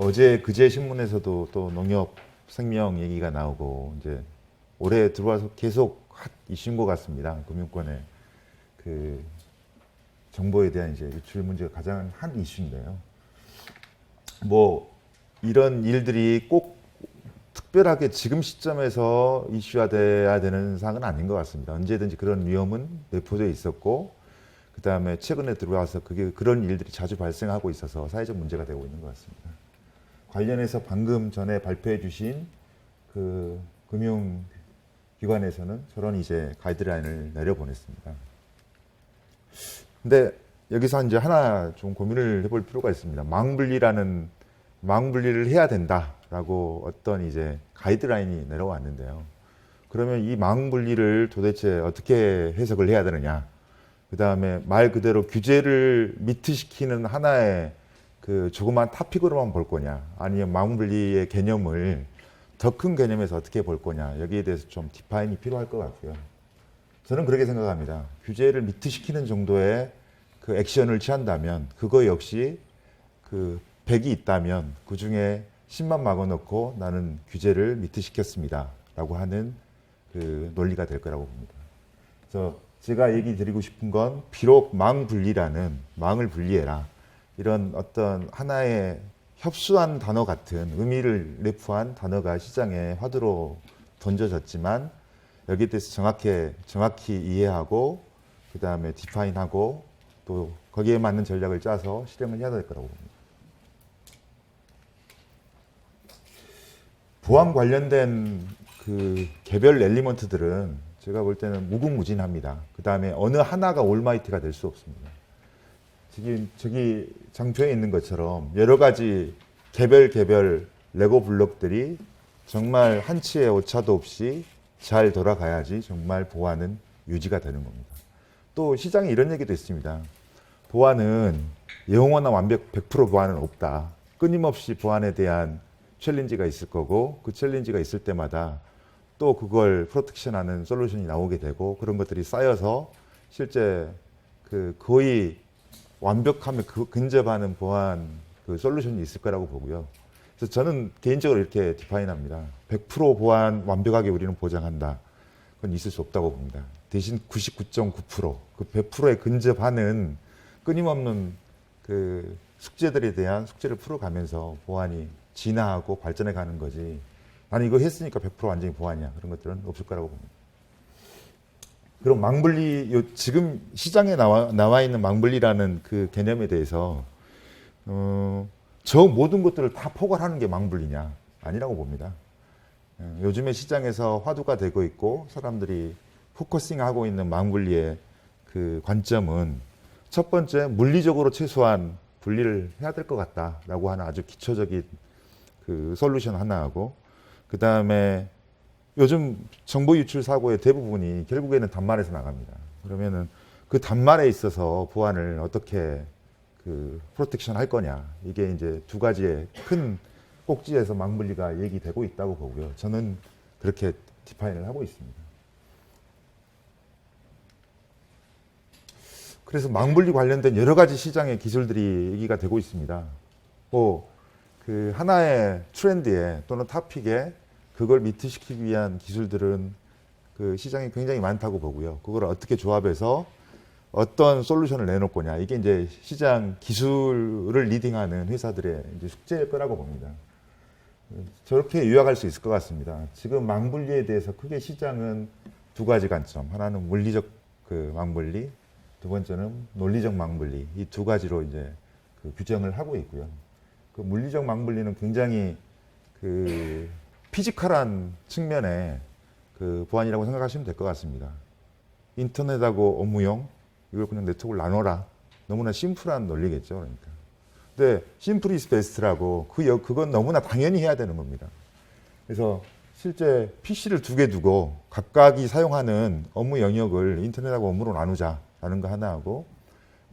어제 그제 신문에서도 또 농협 생명 얘기가 나오고 이제 올해 들어와서 계속 핫 이슈인 것 같습니다. 금융권의 그 정보에 대한 이제 유출 문제가 가장 한 이슈인데요. 뭐 이런 일들이 꼭 특별하게 지금 시점에서 이슈화돼야 되는 사항은 아닌 것 같습니다. 언제든지 그런 위험은 내포되어 있었고, 그 다음에 최근에 들어와서 그런 일들이 자주 발생하고 있어서 사회적 문제가 되고 있는 것 같습니다. 관련해서 방금 전에 발표해 주신 그 금융기관에서는 저런 이제 가이드라인을 내려보냈습니다. 근데 여기서 이제 하나 좀 고민을 해볼 필요가 있습니다. 망분리를 해야 된다라고 어떤 이제 가이드라인이 내려왔는데요. 그러면 이 망분리를 도대체 어떻게 해석을 해야 되느냐? 그 다음에 말 그대로 규제를 미트시키는 하나의 그 조그만 토픽으로만 볼 거냐, 아니면 망분리의 개념을 더 큰 개념에서 어떻게 볼 거냐, 여기에 대해서 좀 디파인이 필요할 것 같고요. 저는 그렇게 생각합니다. 규제를 미트시키는 정도의 그 액션을 취한다면 그거 역시 그 100이 있다면 그 중에 10만 막아놓고 나는 규제를 미트시켰습니다 라고 하는 그 논리가 될 거라고 봅니다. 그래서 제가 얘기 드리고 싶은 건 비록 망을 분리해라, 이런 어떤 하나의 협소한 단어 같은 의미를 내포한 단어가 시장에 화두로 던져졌지만 여기에 대해서 정확히 이해하고 그 다음에 디파인하고 또 거기에 맞는 전략을 짜서 실행을 해야 될 거라고 봅니다. 보안 관련된 그 개별 엘리먼트들은 제가 볼 때는 무궁무진합니다. 그 다음에 어느 하나가 올마이티가 될 수 없습니다. 지금 저기 장표에 있는 것처럼 여러 가지 개별 레고 블록들이 정말 한치의 오차도 없이 잘 돌아가야지 정말 보안은 유지가 되는 겁니다. 또 시장에 이런 얘기도 있습니다. 보안은 영원한 완벽 100% 보안은 없다. 끊임없이 보안에 대한 챌린지가 있을 거고, 그 챌린지가 있을 때마다 또 그걸 프로텍션하는 솔루션이 나오게 되고, 그런 것들이 쌓여서 실제 그 거의 완벽함에 근접하는 보안 그 솔루션이 있을 거라고 보고요. 그래서 저는 개인적으로 이렇게 디파인합니다. 100% 보안 완벽하게 우리는 보장한다. 그건 있을 수 없다고 봅니다. 대신 99.9%, 그 100%에 근접하는 끊임없는 그 숙제들에 대한 숙제를 풀어가면서 보안이 진화하고 발전해 가는 거지. 나는 이거 했으니까 100% 완전히 보안이야. 그런 것들은 없을 거라고 봅니다. 그럼 망분리, 지금 시장에 나와 있는 망분리라는 그 개념에 대해서 저 모든 것들을 다 포괄하는 게 망분리냐? 아니라고 봅니다. 요즘에 시장에서 화두가 되고 있고 사람들이 포커싱하고 있는 망분리의 그 관점은 첫 번째, 물리적으로 최소한 분리를 해야 될 것 같다라고 하는 아주 기초적인 그 솔루션 하나하고, 그 다음에 요즘 정보 유출 사고의 대부분이 결국에는 단말에서 나갑니다. 그러면은 그 단말에 있어서 보안을 어떻게 그 프로텍션 할 거냐, 이게 이제 두 가지의 큰 꼭지에서 망분리가 얘기되고 있다고 보고요. 저는 그렇게 디파인을 하고 있습니다. 그래서 망분리 관련된 여러 가지 시장의 기술들이 얘기가 되고 있습니다. 뭐 그 하나의 트렌드에 또는 토픽에 그걸 미트시키기 위한 기술들은 그 시장이 굉장히 많다고 보고요. 그걸 어떻게 조합해서 어떤 솔루션을 내놓을 거냐, 이게 이제 시장 기술을 리딩하는 회사들의 이제 숙제일 거라고 봅니다. 저렇게 요약할 수 있을 것 같습니다. 지금 망분리에 대해서 크게 시장은 두 가지 관점, 하나는 물리적 그 망분리, 두 번째는 논리적 망분리, 이 두 가지로 이제 그 규정을 하고 있고요. 그 물리적 망분리는 굉장히 그 피지컬한 측면의 그 보안이라고 생각하시면 될 것 같습니다. 인터넷하고 업무용, 이걸 그냥 네트워크를 나눠라. 너무나 심플한 논리겠죠, 그러니까. 근데 심플 이즈 베스트라고 그건 너무나 당연히 해야 되는 겁니다. 그래서 실제 PC를 두 개 두고 각각이 사용하는 업무 영역을 인터넷하고 업무로 나누자라는 거 하나 하고,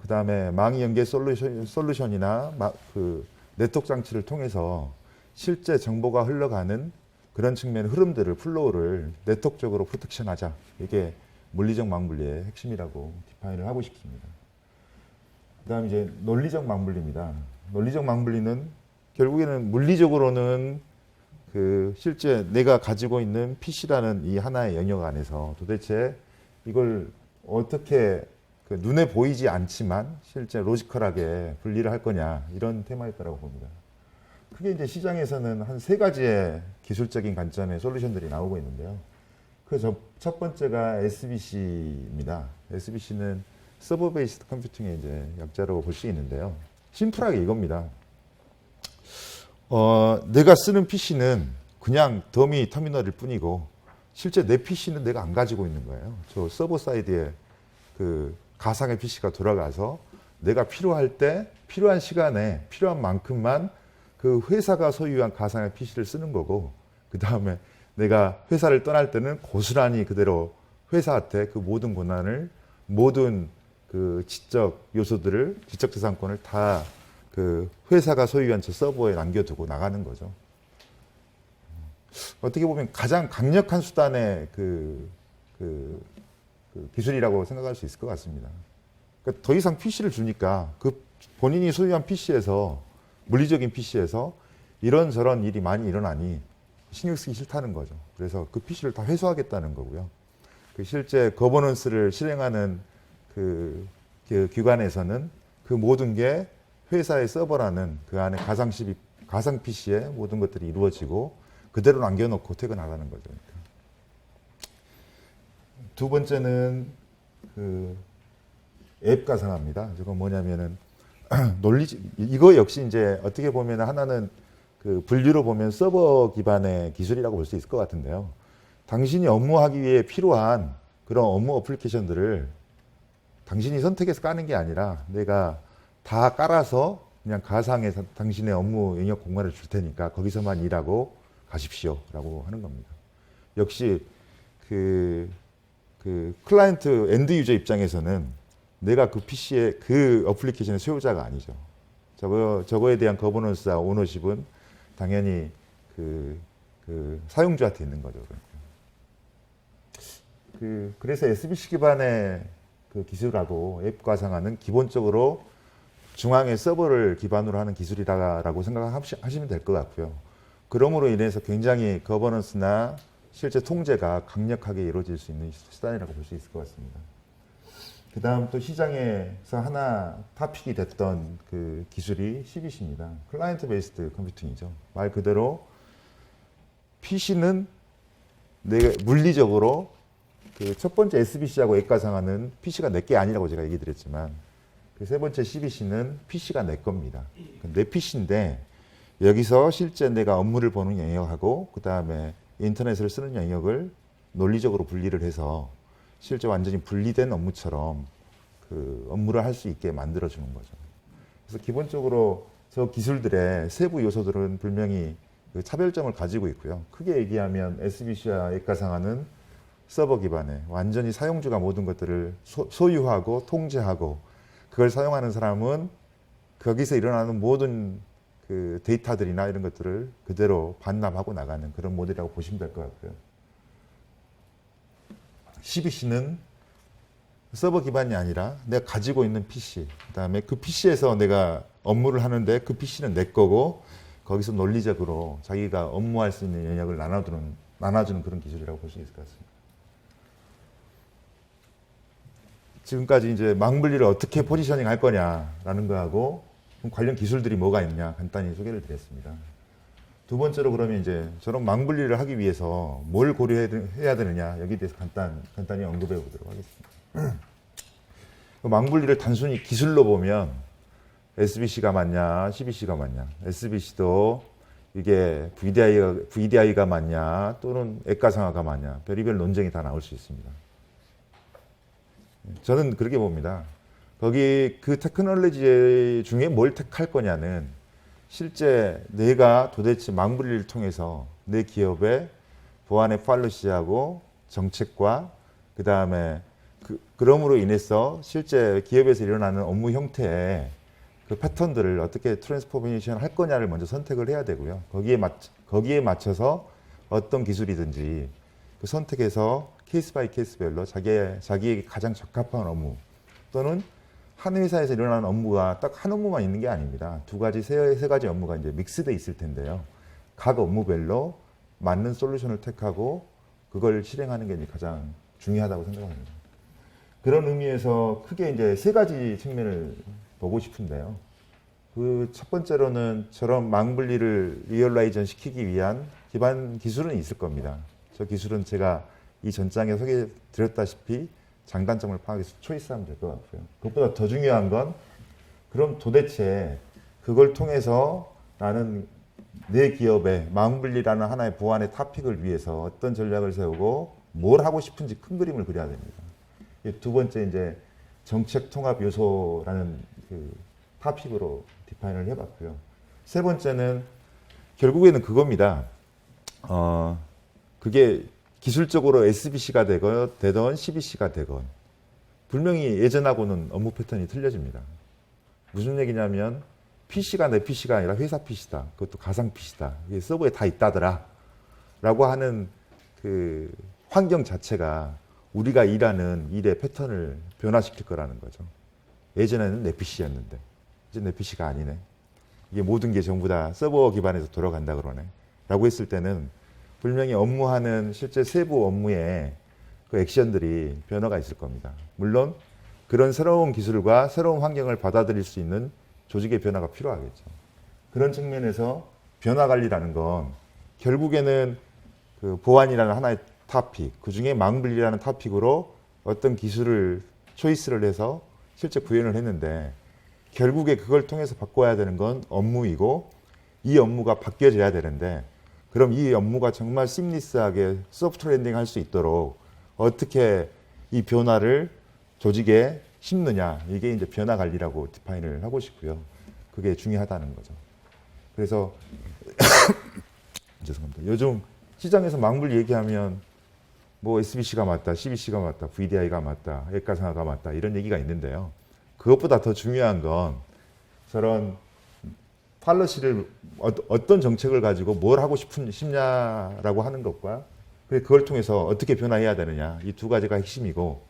그 다음에 망 연계 솔루션이나 그 네트워크 장치를 통해서 실제 정보가 흘러가는 그런 측면의 흐름들을, 플로우를 네트워크적으로 프로텍션하자. 이게 물리적 망분리의 핵심이라고 디파인을 하고 싶습니다. 그 다음에 이제 논리적 망분리입니다. 논리적 망분리는 결국에는 물리적으로는 그 실제 내가 가지고 있는 PC라는 이 하나의 영역 안에서 도대체 이걸 어떻게 그 눈에 보이지 않지만 실제 로지컬하게 분리를 할 거냐 이런 테마일 거라고 봅니다. 크게 이제 시장에서는 한 세 가지의 기술적인 관점의 솔루션들이 나오고 있는데요. 그 첫 번째가 SBC입니다. SBC는 서버 베이스드 컴퓨팅의 이제 약자라고 볼 수 있는데요. 심플하게 이겁니다. 내가 쓰는 PC는 그냥 더미 터미널일 뿐이고 실제 내 PC는 내가 안 가지고 있는 거예요. 저 서버 사이드에 그 가상의 PC가 돌아가서 내가 필요할 때 필요한 시간에 필요한 만큼만 그 회사가 소유한 가상의 PC를 쓰는 거고 그 다음에 내가 회사를 떠날 때는 고스란히 그대로 회사한테 그 모든 권한을 모든 그 지적 요소들을 지적 재산권을 다 그 회사가 소유한 저 서버에 남겨두고 나가는 거죠. 어떻게 보면 가장 강력한 수단의 그 기술이라고 생각할 수 있을 것 같습니다. 그러니까 더 이상 PC를 주니까 그 본인이 소유한 PC에서 물리적인 PC에서 이런저런 일이 많이 일어나니 신경 쓰기 싫다는 거죠. 그래서 그 PC를 다 회수하겠다는 거고요. 그 실제 거버넌스를 실행하는 그 기관에서는 그 모든 게 회사의 서버라는 그 안에 가상 PC에 모든 것들이 이루어지고 그대로 남겨놓고 퇴근하라는 거죠. 두 번째는 그 앱 가상화입니다. 이건 뭐냐면은 이거 역시 이제 어떻게 보면 하나는 그 분류로 보면 서버 기반의 기술이라고 볼 수 있을 것 같은데요. 당신이 업무하기 위해 필요한 그런 업무 어플리케이션들을 당신이 선택해서 까는 게 아니라 내가 다 깔아서 그냥 가상에 당신의 업무 영역 공간을 줄 테니까 거기서만 일하고 가십시오라고 하는 겁니다. 역시 그 클라이언트 엔드 유저 입장에서는 내가 그 PC의 그 어플리케이션의 소유자가 아니죠. 저거에 대한 거버넌스와 오너십은 당연히 그 사용자한테 있는 거죠. 그래서 SBC 기반의 그 기술하고 앱 가상화는 기본적으로 중앙의 서버를 기반으로 하는 기술이라고 생각하시면 될 것 같고요. 그러므로 인해서 굉장히 거버넌스나 실제 통제가 강력하게 이루어질 수 있는 수단이라고 볼 수 있을 것 같습니다. 그 다음 또 시장에서 하나 탑픽이 됐던 그 기술이 CBC입니다. 클라이언트 베이스드 컴퓨팅이죠. 말 그대로 PC는 물리적으로 그 첫 번째 SBC하고 앱 가상화는 PC가 내 게 아니라고 제가 얘기 드렸지만 그 세 번째 CBC는 PC가 내 겁니다. 내 PC인데 여기서 실제 내가 업무를 보는 영역하고 그 다음에 인터넷을 쓰는 영역을 논리적으로 분리를 해서 실제 완전히 분리된 업무처럼 그 업무를 할 수 있게 만들어주는 거죠. 그래서 기본적으로 저 기술들의 세부 요소들은 분명히 그 차별점을 가지고 있고요. 크게 얘기하면 SBC와 앱 가상화는 서버 기반의 완전히 사용주가 모든 것들을 소유하고 통제하고 그걸 사용하는 사람은 거기서 일어나는 모든 그 데이터들이나 이런 것들을 그대로 반납하고 나가는 그런 모델이라고 보시면 될 것 같고요. CBC는 서버 기반이 아니라 내가 가지고 있는 PC, 그다음에 그 PC에서 내가 업무를 하는데 그 PC는 내 거고 거기서 논리적으로 자기가 업무할 수 있는 영역을 나눠주는 그런 기술이라고 볼 수 있을 것 같습니다. 지금까지 이제 망분리를 어떻게 포지셔닝 할 거냐라는 거하고 관련 기술들이 뭐가 있냐 간단히 소개를 드렸습니다. 두 번째로 그러면 이제 저런 망분리를 하기 위해서 뭘 고려해야 되느냐 여기에 대해서 간단히 언급해 보도록 하겠습니다. 망분리를 단순히 기술로 보면 SBC가 맞냐 CBC가 맞냐 SBC도 이게 VDI가 맞냐 또는 앱 가상화가 맞냐 별의별 논쟁이 다 나올 수 있습니다. 저는 그렇게 봅니다. 거기 그 테크놀로지 중에 뭘 택할 거냐는 실제 내가 도대체 망분리를 통해서 내 기업의 보안의 팔로시하고 정책과 그 다음에 그럼으로 인해서 실제 기업에서 일어나는 업무 형태의 그 패턴들을 어떻게 트랜스포메이션 할 거냐를 먼저 선택을 해야 되고요. 거기에 맞춰서 어떤 기술이든지 그 선택해서 케이스 바이 케이스별로 자기에게 가장 적합한 업무 또는 한 회사에서 일어나는 업무가 딱 한 업무만 있는 게 아닙니다. 두 가지, 세 가지 업무가 이제 믹스돼 있을 텐데요. 각 업무별로 맞는 솔루션을 택하고 그걸 실행하는 게 이제 가장 중요하다고 생각합니다. 그런 의미에서 크게 이제 세 가지 측면을 보고 싶은데요. 그 첫 번째로는 저런 망분리를 리얼라이전 시키기 위한 기반 기술은 있을 겁니다. 저 기술은 제가 이 전장에 소개해 드렸다시피 장단점을 파악해서 초이스하면 될 것 같고요. 그것보다 더 중요한 건 그럼 도대체 그걸 통해서 나는 내 기업의 망분리라는 하나의 보안의 토픽을 위해서 어떤 전략을 세우고 뭘 하고 싶은지 큰 그림을 그려야 됩니다. 두 번째 이제 정책 통합 요소라는 그 토픽으로 디파인을 해봤고요. 세 번째는 결국에는 그겁니다. 그게 기술적으로 SBC가 되건 CBC가 되건 분명히 예전하고는 업무 패턴이 틀려집니다. 무슨 얘기냐면 PC가 내 PC가 아니라 회사 PC다. 그것도 가상 PC다. 이게 서버에 다 있다더라. 라고 하는 그 환경 자체가 우리가 일하는 일의 패턴을 변화시킬 거라는 거죠. 예전에는 내 PC였는데 이제 내 PC가 아니네. 이게 모든 게 전부 다 서버 기반에서 돌아간다 그러네. 라고 했을 때는 분명히 업무하는 실제 세부 업무에 그 액션들이 변화가 있을 겁니다. 물론 그런 새로운 기술과 새로운 환경을 받아들일 수 있는 조직의 변화가 필요하겠죠. 그런 측면에서 변화 관리라는 건 결국에는 그 보안이라는 하나의 토픽, 그 중에 망분리라는 토픽으로 어떤 기술을 초이스를 해서 실제 구현을 했는데 결국에 그걸 통해서 바꿔야 되는 건 업무이고 이 업무가 바뀌어져야 되는데 그럼 이 업무가 정말 심리스하게 소프트 랜딩 할 수 있도록 어떻게 이 변화를 조직에 심느냐 이게 이제 변화 관리라고 디파인을 하고 싶고요. 그게 중요하다는 거죠. 그래서 죄송합니다. 요즘 시장에서 망분리 얘기하면 뭐 SBC가 맞다, CBC가 맞다, VDI가 맞다, 액가상화가 맞다 이런 얘기가 있는데요. 그것보다 더 중요한 건 저런 팔러시를 어떤 정책을 가지고 뭘 하고 싶냐라고 하는 것과 그걸 통해서 어떻게 변화해야 되느냐 이 두 가지가 핵심이고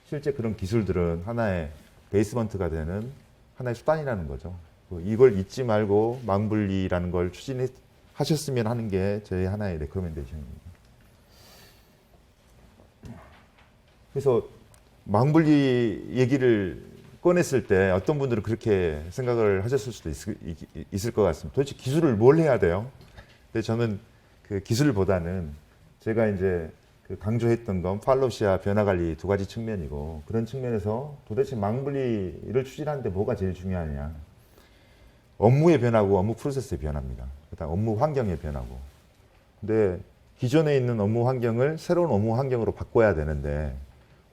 실제 그런 기술들은 하나의 베이스먼트가 되는 하나의 수단이라는 거죠. 이걸 잊지 말고 망분리라는 걸 추진하셨으면 하는 게 저희 하나의 레코멘데이션입니다. 그래서 망분리 얘기를 꺼냈을 때 어떤 분들은 그렇게 생각을 하셨을 수도 있을 것 같습니다. 도대체 기술을 뭘 해야 돼요? 근데 저는 그 기술보다는 제가 이제 그 강조했던 건 팔로시와 변화관리 두 가지 측면이고 그런 측면에서 도대체 망분리를 추진하는데 뭐가 제일 중요하냐? 업무의 변화고 업무 프로세스의 변화입니다. 그다음 업무 환경의 변화고. 근데 기존에 있는 업무 환경을 새로운 업무 환경으로 바꿔야 되는데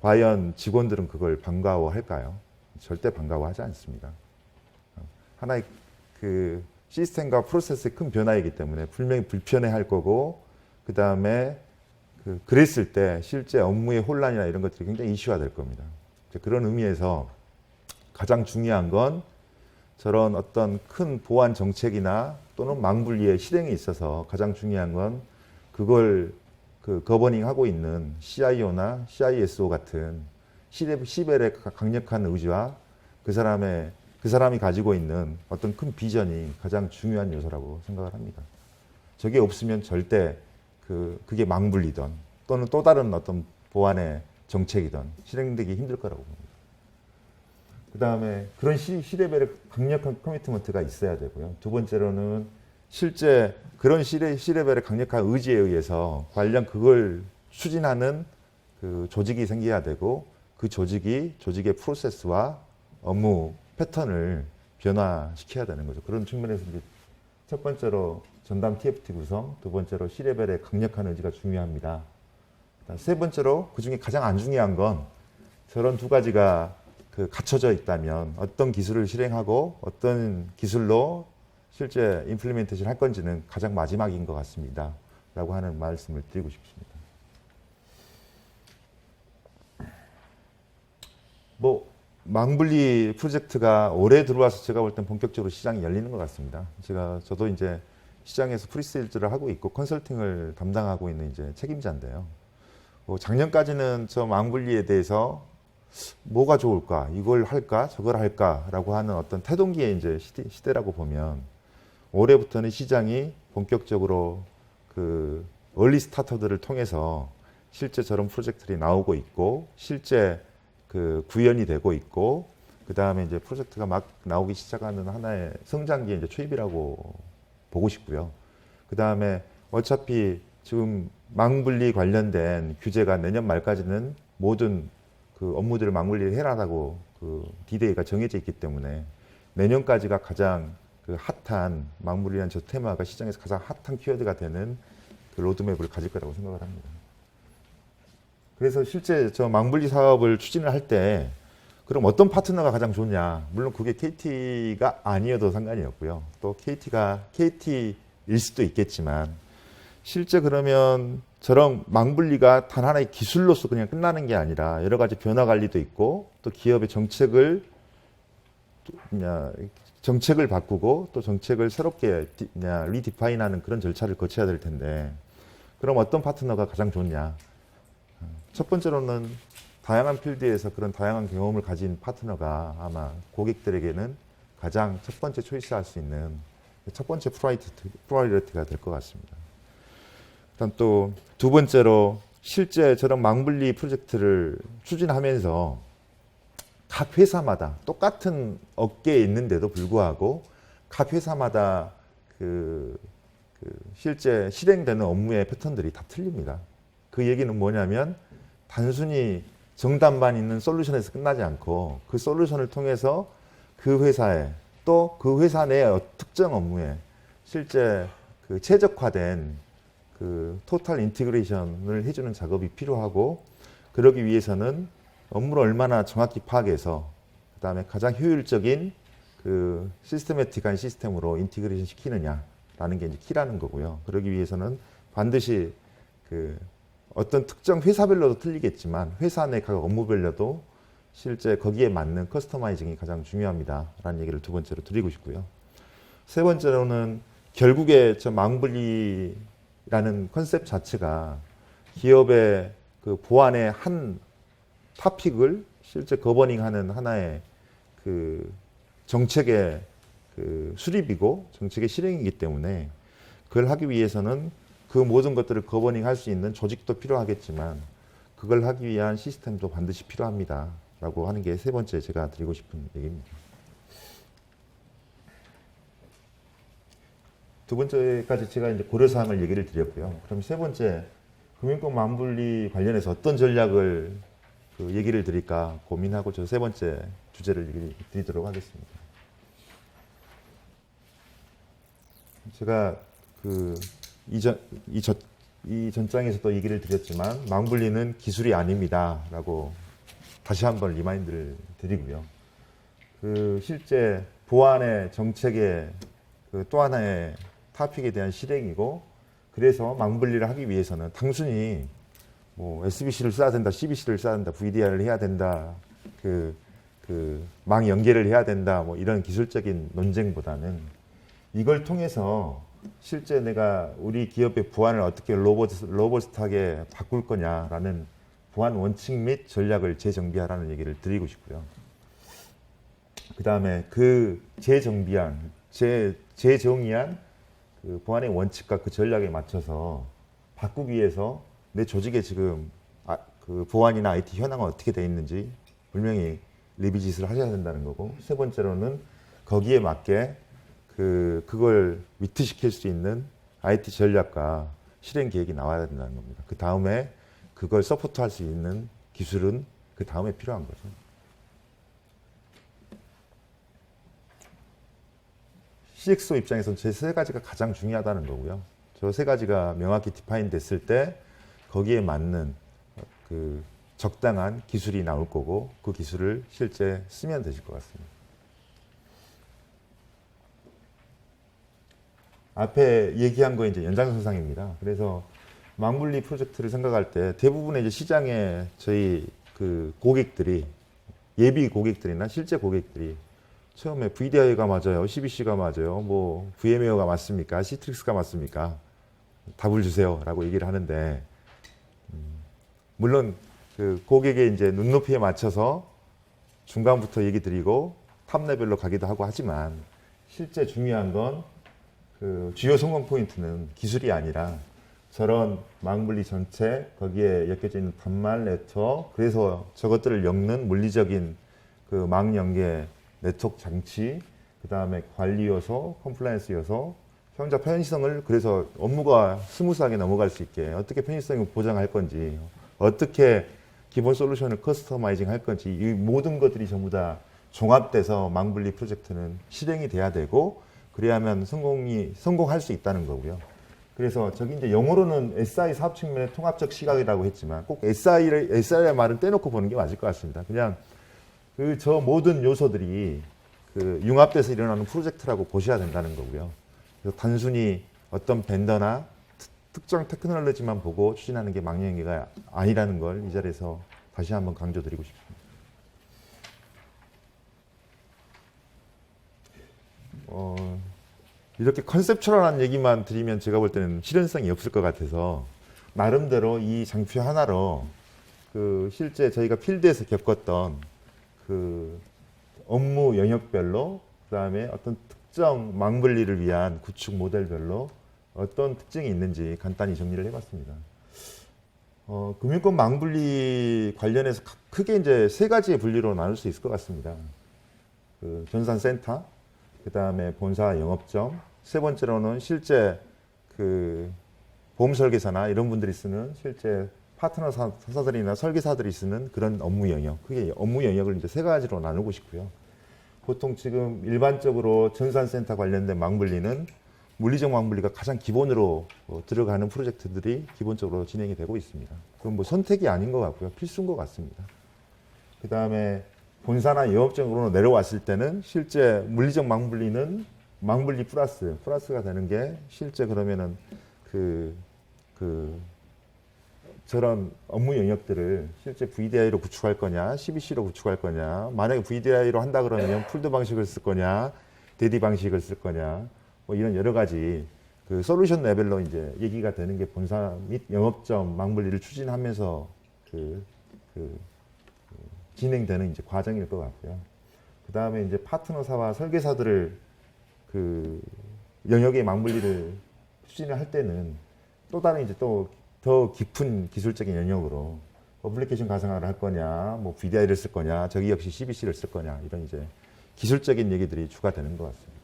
과연 직원들은 그걸 반가워할까요? 절대 반가워하지 않습니다. 하나의 그 시스템과 프로세스의 큰 변화이기 때문에 분명히 불편해할 거고 그 다음에 그랬을 때 실제 업무의 혼란이나 이런 것들이 굉장히 이슈화 될 겁니다. 그런 의미에서 가장 중요한 건 저런 어떤 큰 보안 정책이나 또는 망분리의 실행에 있어서 가장 중요한 건 그걸 그 거버닝하고 있는 CIO나 CISO 같은 C레벨의 강력한 의지와 그 사람이 가지고 있는 어떤 큰 비전이 가장 중요한 요소라고 생각을 합니다. 저게 없으면 절대 그게 망분리든 또는 또 다른 어떤 보안의 정책이든 실행되기 힘들 거라고 봅니다. 그 다음에 그런 C레벨의 강력한 커미트먼트가 있어야 되고요. 두 번째로는 실제 그런 C레벨의 강력한 의지에 의해서 관련 그걸 추진하는 그 조직이 생겨야 되고 그 조직의 프로세스와 업무 패턴을 변화시켜야 되는 거죠. 그런 측면에서 이제 첫 번째로 전담 TFT 구성, 두 번째로 C레벨의 강력한 의지가 중요합니다. 세 번째로 그 중에 가장 안 중요한 건 저런 두 가지가 갖춰져 있다면 어떤 기술을 실행하고 어떤 기술로 실제 임플리멘테이션 할 건지는 가장 마지막인 것 같습니다. 라고 하는 말씀을 드리고 싶습니다. 뭐 망분리 프로젝트가 올해 들어와서 제가 볼 땐 본격적으로 시장이 열리는 것 같습니다. 저도 이제 시장에서 프리세일즈를 하고 있고 컨설팅을 담당하고 있는 이제 책임자인데요. 작년까지는 저 망분리에 대해서 뭐가 좋을까? 이걸 할까? 저걸 할까?라고 하는 어떤 태동기의 이제 시대라고 보면 올해부터는 시장이 본격적으로 그 얼리 스타터들을 통해서 실제 저런 프로젝트들이 나오고 있고 실제 그 구현이 되고 있고 그 다음에 이제 프로젝트가 막 나오기 시작하는 하나의 성장기의 이제 초입이라고 보고 싶고요. 그 다음에 어차피 지금 망분리 관련된 규제가 내년 말까지는 모든 그 업무들을 망분리를 해라라고 그 디데이가 정해져 있기 때문에 내년까지가 가장 그 핫한 망분리라는 저 테마가 시장에서 가장 핫한 키워드가 되는 그 로드맵을 가질 거라고 생각을 합니다. 그래서 실제 저 망분리 사업을 추진을 할 때 그럼 어떤 파트너가 가장 좋냐? 물론 그게 KT가 아니어도 상관이 없고요. 또 KT가 KT일 수도 있겠지만 실제 그러면 저런 망분리가 단 하나의 기술로서 그냥 끝나는 게 아니라 여러 가지 변화 관리도 있고 또 기업의 정책을 바꾸고 또 정책을 새롭게 리디파인하는 그런 절차를 거쳐야 될 텐데 그럼 어떤 파트너가 가장 좋냐? 첫 번째로는 다양한 필드에서 그런 다양한 경험을 가진 파트너가 아마 고객들에게는 가장 첫 번째 초이스할 수 있는 첫 번째 프라이어리티가 될 것 같습니다. 일단 또 두 번째로 실제 저런 망분리 프로젝트를 추진하면서 각 회사마다 똑같은 업계에 있는데도 불구하고 각 회사마다 그 실제 실행되는 업무의 패턴들이 다 틀립니다. 그 얘기는 뭐냐면 단순히 정답만 있는 솔루션에서 끝나지 않고 그 솔루션을 통해서 그 회사에 또 그 회사 내의 특정 업무에 실제 그 최적화된 그 토탈 인티그레이션을 해주는 작업이 필요하고 그러기 위해서는 업무를 얼마나 정확히 파악해서 그다음에 가장 효율적인 그 시스테매틱한 시스템으로 인티그레이션 시키느냐라는 게 이제 키라는 거고요. 그러기 위해서는 반드시 그 어떤 특정 회사별로도 틀리겠지만 회사 내 각 업무별로도 실제 거기에 맞는 커스터마이징이 가장 중요합니다라는 얘기를 두 번째로 드리고 싶고요. 세 번째로는 결국에 저 망분리라는 컨셉 자체가 기업의 그 보안의 한 타픽을 실제 거버닝하는 하나의 그 정책의 그 수립이고 정책의 실행이기 때문에 그걸 하기 위해서는 그 모든 것들을 거버닝할 수 있는 조직도 필요하겠지만 그걸 하기 위한 시스템도 반드시 필요합니다. 라고 하는 게 세 번째 제가 드리고 싶은 얘기입니다. 두 번째까지 제가 이제 고려사항을 얘기를 드렸고요. 그럼 세 번째, 금융권 망분리 관련해서 어떤 전략을 그 얘기를 드릴까 고민하고 저 세 번째 주제를 얘기 드리도록 하겠습니다. 제가 그 이 전장에서도 얘기를 드렸지만 망분리는 기술이 아닙니다라고 다시 한번 리마인드를 드리고요. 그 실제 보안의 정책의 그 또 하나의 타픽에 대한 실행이고 그래서 망분리를 하기 위해서는 단순히 뭐 SBC를 써야 된다, CBC를 써야 된다, VDR을 해야 된다, 망 연계를 해야 된다, 뭐 이런 기술적인 논쟁보다는 이걸 통해서 실제 내가 우리 기업의 보안을 어떻게 로버스트하게 바꿀 거냐라는 보안 원칙 및 전략을 재정비하라는 얘기를 드리고 싶고요. 그 다음에 그 재정의한 그 보안의 원칙과 그 전략에 맞춰서 바꾸기 위해서 내 조직에 지금 그 보안이나 IT 현황은 어떻게 돼 있는지 분명히 리비짓을 하셔야 된다는 거고 세 번째로는 거기에 맞게 그걸 위트시킬 수 있는 IT 전략과 실행 계획이 나와야 된다는 겁니다. 그 다음에 그걸 서포트할 수 있는 기술은 그 다음에 필요한 거죠. CXO 입장에서는 제 세 가지가 가장 중요하다는 거고요. 저 세 가지가 명확히 디파인 됐을 때 거기에 맞는 그 적당한 기술이 나올 거고 그 기술을 실제 쓰면 되실 것 같습니다. 앞에 얘기한 거 이제 연장선상입니다. 그래서 망분리 프로젝트를 생각할 때 대부분의 이제 시장에 저희 그 고객들이 예비 고객들이나 실제 고객들이 처음에 VDI가 맞아요, CBC가 맞아요, 뭐 VMware가 맞습니까, 시트릭스가 맞습니까? 답을 주세요라고 얘기를 하는데 물론 그 고객의 이제 눈높이에 맞춰서 중간부터 얘기 드리고 탑 레벨로 가기도 하고 하지만 실제 중요한 건 그 주요 성공 포인트는 기술이 아니라 저런 망분리 전체 거기에 엮여져 있는 단말 네트워크 그래서 저것들을 엮는 물리적인 그 망 연계 네트워크 장치 그 다음에 관리 요소, 컴플라이언스 요소 사용자 편의성을 그래서 업무가 스무스하게 넘어갈 수 있게 어떻게 편의성을 보장할 건지 어떻게 기본 솔루션을 커스터마이징 할 건지 이 모든 것들이 전부 다 종합돼서 망분리 프로젝트는 실행이 돼야 되고 그래야만 성공할 수 있다는 거고요. 그래서 저기 이제 영어로는 SI 사업 측면의 통합적 시각이라고 했지만 꼭 SI의 말은 떼놓고 보는 게 맞을 것 같습니다. 그냥 그 저 모든 요소들이 그 융합돼서 일어나는 프로젝트라고 보셔야 된다는 거고요. 그래서 단순히 어떤 벤더나 특정 테크놀로지만 보고 추진하는 게 망연계가 아니라는 걸 이 자리에서 다시 한번 강조드리고 싶습니다. 이렇게 컨셉추얼한 얘기만 드리면 제가 볼 때는 실현성이 없을 것 같아서 나름대로 이 장표 하나로 그 실제 저희가 필드에서 겪었던 그 업무 영역별로 그다음에 어떤 특정 망분리를 위한 구축 모델별로 어떤 특징이 있는지 간단히 정리를 해봤습니다. 금융권 망분리 관련해서 크게 이제 세 가지의 분류로 나눌 수 있을 것 같습니다. 그 전산센터, 그 다음에 본사 영업점, 세 번째로는 실제 그 보험 설계사나 이런 분들이 쓰는 실제 파트너 사들이나 설계사들이 쓰는 그런 업무 영역. 그게 업무 영역을 이제 세 가지로 나누고 싶고요. 보통 지금 일반적으로 전산센터 관련된 망분리는 물리적 망분리가 가장 기본으로 들어가는 프로젝트들이 기본적으로 진행이 되고 있습니다. 그건 뭐 선택이 아닌 것 같고요. 필수인 것 같습니다. 그 다음에 본사나 영업적으로 내려왔을 때는 실제 물리적 망분리는 망분리 플러스가 되는 게 실제 그러면은 저런 업무 영역들을 실제 VDI로 구축할 거냐, CBC로 구축할 거냐, 만약에 VDI로 한다 그러면 풀드 방식을 쓸 거냐, 대디 방식을 쓸 거냐, 뭐 이런 여러 가지 그 솔루션 레벨로 이제 얘기가 되는 게 본사 및 영업점 망분리를 추진하면서 진행되는 이제 과정일 것 같고요. 그 다음에 이제 파트너사와 설계사들을 그 영역의 망분리를 추진을 할 때는 또 다른 이제 또 더 깊은 기술적인 영역으로 어플리케이션 가상화를 할 거냐, 뭐 VDI를 쓸 거냐, 저기 역시 CBC를 쓸 거냐 이런 이제 기술적인 얘기들이 추가되는 것 같습니다.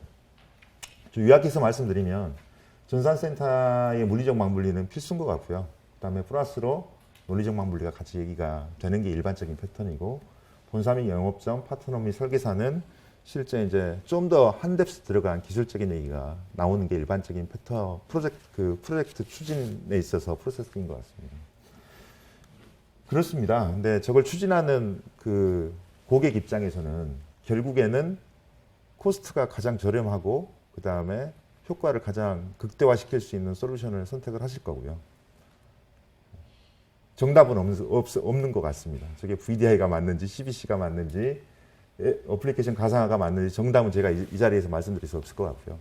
좀 요약해서 말씀드리면 전산센터의 물리적 망분리는 필수인 것 같고요. 그다음에 플러스로 논리적 망분리가 같이 얘기가 되는 게 일반적인 패턴이고 본사 및 영업점, 파트너 및 설계사는 실제 이제 좀 더 한 뎁스 들어간 기술적인 얘기가 나오는 게 일반적인 패턴 프로젝트 추진에 있어서 프로세스인 것 같습니다. 그렇습니다. 근데 저걸 추진하는 그 고객 입장에서는 결국에는 코스트가 가장 저렴하고 그 다음에 효과를 가장 극대화시킬 수 있는 솔루션을 선택을 하실 거고요. 정답은 없는 것 같습니다. 저게 VDI가 맞는지 CBC가 맞는지 어플리케이션 가상화가 맞는지 정답은 제가 이 자리에서 말씀드릴 수 없을 것 같고요.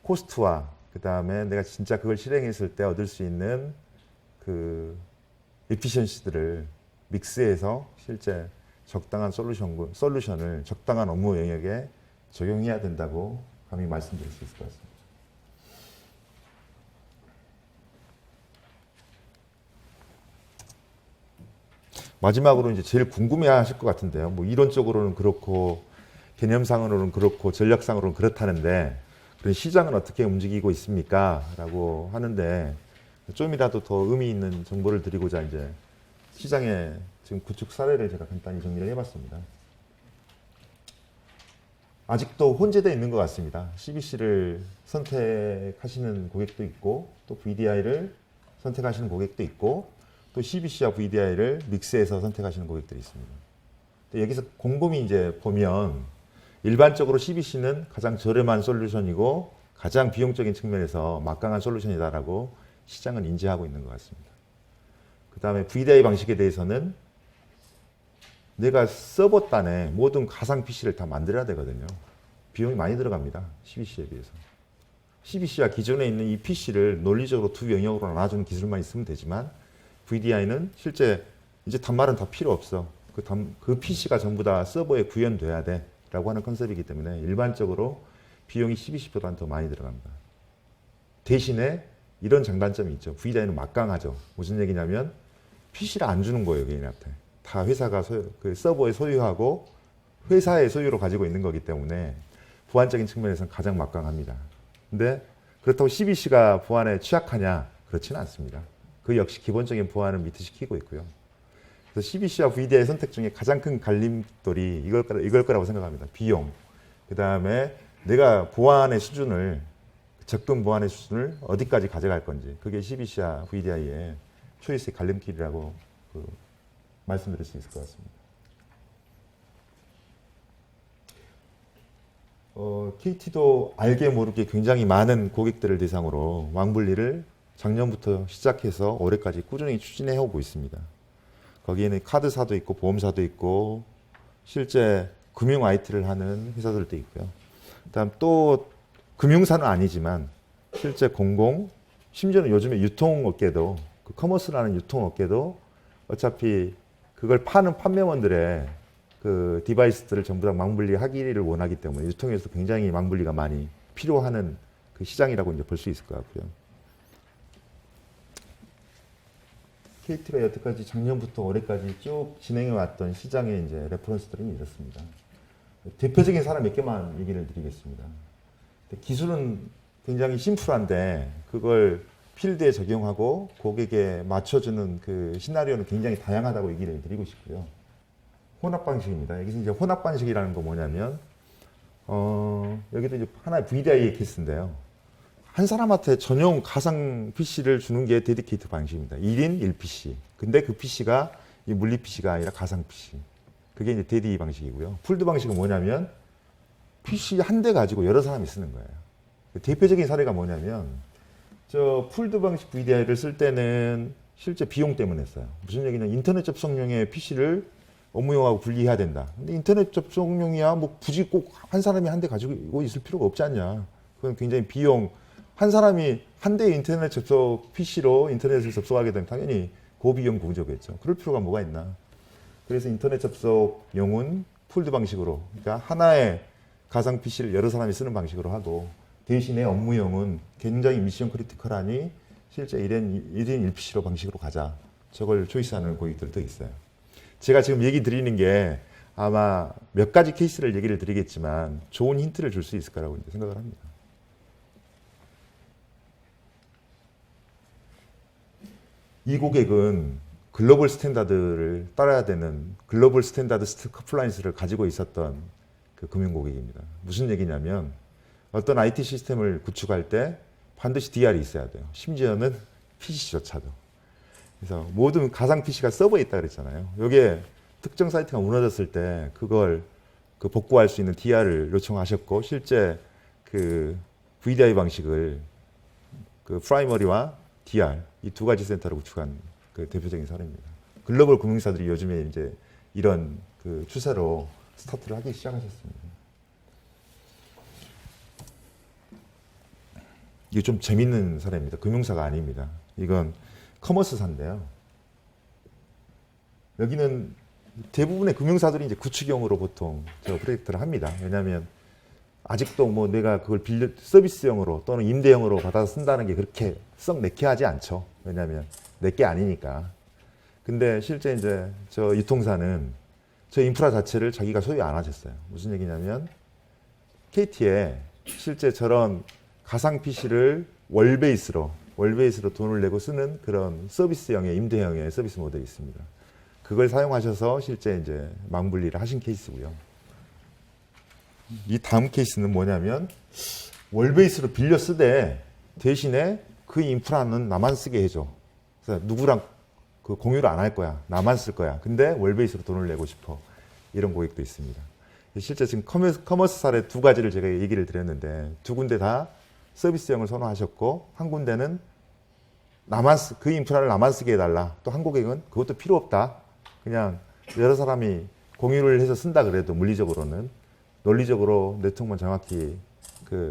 코스트와 그 다음에 내가 진짜 그걸 실행했을 때 얻을 수 있는 그 에피션시들을 믹스해서 실제 적당한 솔루션을 적당한 업무 영역에 적용해야 된다고 감히 말씀드릴 수 있을 것 같습니다. 마지막으로 이제 제일 궁금해하실 것 같은데요. 뭐 이론적으로는 그렇고 개념상으로는 그렇고 전략상으로는 그렇다는데 그런 시장은 어떻게 움직이고 있습니까? 라고 하는데 좀이라도 더 의미 있는 정보를 드리고자 이제 시장의 지금 구축 사례를 제가 간단히 정리를 해봤습니다. 아직도 혼재되어 있는 것 같습니다. CBC를 선택하시는 고객도 있고 또 VDI를 선택하시는 고객도 있고 또 CBC와 VDI를 믹스해서 선택하시는 고객들이 있습니다. 여기서 곰곰이 이제 보면 일반적으로 CBC는 가장 저렴한 솔루션이고 가장 비용적인 측면에서 막강한 솔루션이다라고 시장은 인지하고 있는 것 같습니다. 그 다음에 VDI 방식에 대해서는 내가 서버 단에 모든 가상 PC를 다 만들어야 되거든요. 비용이 많이 들어갑니다. CBC에 비해서. CBC와 기존에 있는 이 PC를 논리적으로 두 영역으로 나눠주는 기술만 있으면 되지만 VDI는 실제 이제 단말은 다 필요 없어. 그 PC가 전부 다 서버에 구현돼야 돼 라고 하는 컨셉이기 때문에 일반적으로 비용이 12,10보다는 더 많이 들어갑니다. 대신에 이런 장단점이 있죠. VDI는 막강하죠. 무슨 얘기냐면 PC를 안 주는 거예요, 개인한테. 다 회사가 그 서버에 소유하고 회사의 소유로 가지고 있는 거기 때문에 보안적인 측면에서는 가장 막강합니다. 근데 그렇다고 CBC가 보안에 취약하냐? 그렇지는 않습니다. 그 역시 기본적인 보안을 미트시키고 있고요. 그래서 CBC와 VDI 선택 중에 가장 큰 갈림돌이 이걸 거라고 생각합니다. 비용. 그 다음에 내가 보안의 수준을, 접근 보안의 수준을 어디까지 가져갈 건지. 그게 CBC와 VDI의 초이스의 갈림길이라고 말씀드릴 수 있을 것 같습니다. KT도 알게 모르게 굉장히 많은 고객들을 대상으로 왕분리를 작년부터 시작해서 올해까지 꾸준히 추진해 오고 있습니다. 거기에는 카드사도 있고 보험사도 있고 실제 금융 IT를 하는 회사들도 있고요. 그다음 또 금융사는 아니지만 실제 심지어는 요즘에 유통업계도 그 커머스라는 유통업계도 어차피 그걸 파는 판매원들의 그 디바이스들을 전부 다 망분리하기를 원하기 때문에 유통에서 굉장히 망분리가 많이 필요하는 그 시장이라고 이제 볼 수 있을 것 같고요. KT가 여태까지 작년부터 올해까지 쭉 진행해 왔던 시장의 이제 레퍼런스들은 이렇습니다. 대표적인 사람 몇 개만 얘기를 드리겠습니다. 기술은 굉장히 심플한데 그걸 필드에 적용하고 고객에 맞춰주는 그 시나리오는 굉장히 다양하다고 얘기를 드리고 싶고요. 혼합 방식입니다. 여기서 이제 혼합 방식이라는 거 뭐냐면, 여기도 이제 하나의 VDI 케이스인데요. 한 사람한테 전용 가상 PC를 주는 게 데디케이트 방식입니다. 1인 1PC. 근데 그 PC가 이 물리 PC가 아니라 가상 PC. 그게 이제 데디 방식이고요. 풀드 방식은 뭐냐면, PC 한 대 가지고 여러 사람이 쓰는 거예요. 대표적인 사례가 뭐냐면, 풀드 방식 VDI를 쓸 때는 실제 비용 때문에 써요. 무슨 얘기냐면, 인터넷 접속용의 PC를 업무용하고 분리해야 된다. 근데 인터넷 접속용이야 뭐 굳이 꼭 한 사람이 한 대 가지고 있을 필요가 없지 않냐. 그건 굉장히 한 사람이 한 대의 인터넷 접속 PC로 인터넷을 접속하게 되면 당연히 고비용 구조겠죠. 그럴 필요가 뭐가 있나. 그래서 인터넷 접속용은 풀드 방식으로, 그러니까 하나의 가상 PC를 여러 사람이 쓰는 방식으로 하고 대신에 업무용은 굉장히 미션 크리티컬하니 실제 1인 1PC로 방식으로 가자. 저걸 초이스하는 고객들도 있어요. 제가 지금 얘기 드리는 게 아마 몇 가지 케이스를 얘기를 드리겠지만 좋은 힌트를 줄 수 있을 거라고 생각을 합니다. 이 고객은 글로벌 스탠다드를 따라야 되는 글로벌 스탠다드 커플라이언스를 가지고 있었던 그 금융 고객입니다. 무슨 얘기냐면 어떤 IT 시스템을 구축할 때 반드시 DR이 있어야 돼요. 심지어는 PC조차도. 그래서 모든 가상 PC가 서버에 있다 그랬잖아요. 여기에 특정 사이트가 무너졌을 때 그걸 복구할 수 있는 DR을 요청하셨고 실제 그 VDI 방식을 그 프라이머리와 DR 이 두 가지 센터를 구축한 그 대표적인 사례입니다. 글로벌 금융사들이 요즘에 이제 이런 그 추세로 스타트를 하기 시작하셨습니다. 이게 좀 재밌는 사례입니다. 금융사가 아닙니다. 이건 커머스사인데요. 여기는 대부분의 금융사들이 이제 구축용으로 보통 저 프로젝트를 합니다. 왜냐하면 아직도 뭐 내가 그걸 서비스용으로 또는 임대용으로 받아서 쓴다는 게 그렇게 썩 내키하지 않죠. 왜냐하면 내게 아니니까. 근데 실제 이제 저 유통사는 저 인프라 자체를 자기가 소유 안 하셨어요. 무슨 얘기냐면 KT에 실제 저런 가상 PC를 월베이스로 돈을 내고 쓰는 그런 서비스형의 임대형의 서비스 모델이 있습니다. 그걸 사용하셔서 실제 이제 망분리를 하신 케이스고요. 이 다음 케이스는 뭐냐면 월베이스로 빌려 쓰되 대신에 그 인프라는 나만 쓰게 해줘. 그래서 누구랑 그 공유를 안 할 거야. 나만 쓸 거야. 근데 월베이스로 돈을 내고 싶어. 이런 고객도 있습니다. 실제 지금 커머스 사례 두 가지를 제가 얘기를 드렸는데 두 군데 다 서비스형을 선호하셨고 한 군데는 그 인프라를 나만 쓰게 해달라. 또 한 고객은 그것도 필요 없다. 그냥 여러 사람이 공유를 해서 쓴다 그래도 물리적으로는 논리적으로 네트워크만 정확히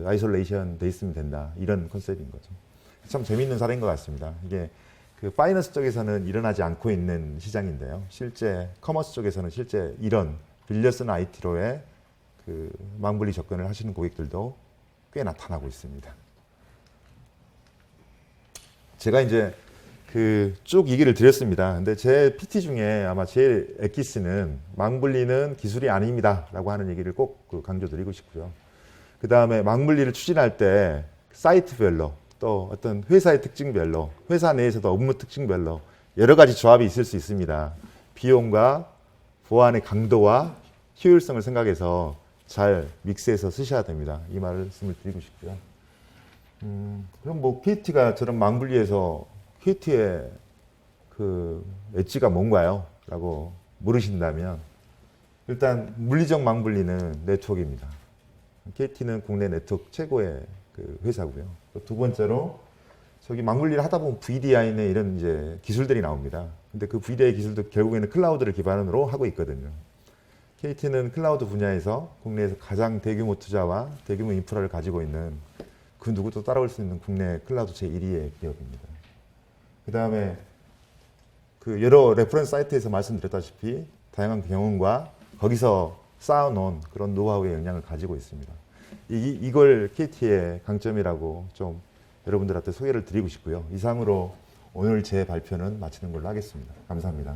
아이솔레이션 돼 있으면 된다. 이런 컨셉인 거죠. 참 재미있는 사례인 것 같습니다. 이게 그 파이낸스 쪽에서는 일어나지 않고 있는 시장인데요. 실제 커머스 쪽에서는 실제 이런 빌려 쓰는 IT로의 그 망분리 접근을 하시는 고객들도 꽤 나타나고 있습니다. 제가 이제 그 쭉 얘기를 드렸습니다. 근데 제 PT 중에 아마 제일 엑기스는 망분리는 기술이 아닙니다라고 하는 얘기를 꼭 강조드리고 싶고요. 그 다음에 망분리를 추진할 때 사이트별로 또 어떤 회사의 특징별로 회사 내에서도 업무 특징별로 여러 가지 조합이 있을 수 있습니다. 비용과 보안의 강도와 효율성을 생각해서 잘 믹스해서 쓰셔야 됩니다. 이 말씀을 드리고 싶고요. 그럼 뭐 KT가 저런 망분리에서 KT의 그 엣지가 뭔가요? 라고 물으신다면 일단 물리적 망분리는 네트워크입니다. KT는 국내 네트워크 최고의 그 회사고요. 두 번째로 저기 망분리를 하다 보면 VDI나 이런 이제 기술들이 나옵니다. 근데 그 VDI 기술도 결국에는 클라우드를 기반으로 하고 있거든요. KT는 클라우드 분야에서 국내에서 가장 대규모 투자와 대규모 인프라를 가지고 있는 그 누구도 따라올 수 있는 국내 클라우드 제1위의 기업입니다. 그 다음에 그 여러 레퍼런스 사이트에서 말씀드렸다시피 다양한 경험과 거기서 쌓아놓은 그런 노하우의 역량을 가지고 있습니다. 이걸 KT의 강점이라고 좀 여러분들한테 소개를 드리고 싶고요. 이상으로 오늘 제 발표는 마치는 걸로 하겠습니다. 감사합니다.